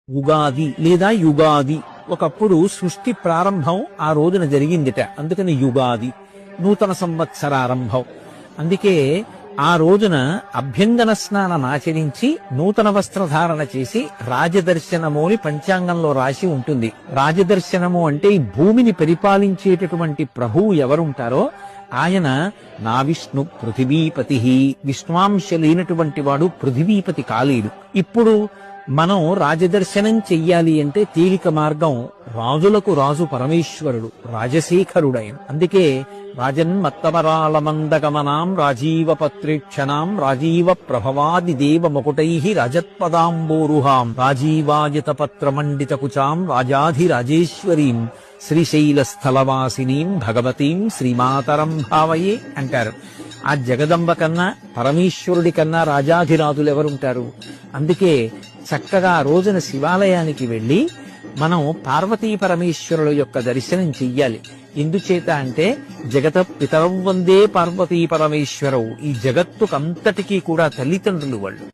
ఉగాది లేదా యుగాది. ఒకప్పుడు సృష్టి ప్రారంభం ఆ రోజున జరిగిందిట, అందుకని యుగాది. నూతన సంవత్సరారంభం. అందుకే ఆ రోజున అభ్యంగన స్నానం ఆచరించి నూతన వస్త్రధారణ చేసి రాజదర్శనము అని పంచాంగంలో రాసి ఉంటుంది. రాజదర్శనము అంటే ఈ భూమిని పరిపాలించేటటువంటి ప్రభువు ఎవరుంటారో ఆయన నా విష్ణు పృథివీపతి. విష్ణువాంశ లేనటువంటి వాడు పృథివీపతి కాలేడు. ఇప్పుడు మనం రాజదర్శనం చెయ్యాలి అంటే తేలిక మార్గం, రాజులకు రాజు పరమేశ్వరుడు, రాజశేఖరుడైన. అందుకే రాజన్మత్తమరాళమందగమనాం రాజీవ పత్రేక్షణాం రాజీవ ప్రభవాది దేవ ముకుటై రజత్పదాంబోరుహాం రాజీవాయత పత్రమండిత కుచాం రాజాధిరాజేశ్వరీం శ్రీశైల స్థలవాసినీం భగవతీం శ్రీమాతరం భావయే అంటారు. ఆ జగదంబ కన్నా పరమేశ్వరుడి కన్నా రాజాధిరాజులు ఎవరుంటారు? అందుకే చక్కగా ఆ రోజున శివాలయానికి వెళ్లి మనం పార్వతీ పరమేశ్వరుల యొక్క దర్శనం చెయ్యాలి. ఎందుచేత అంటే జగత పితరం వందే పార్వతీ పరమేశ్వరవు. ఈ జగత్తుకంతటికీ కూడా తల్లిదండ్రులు వాళ్ళు.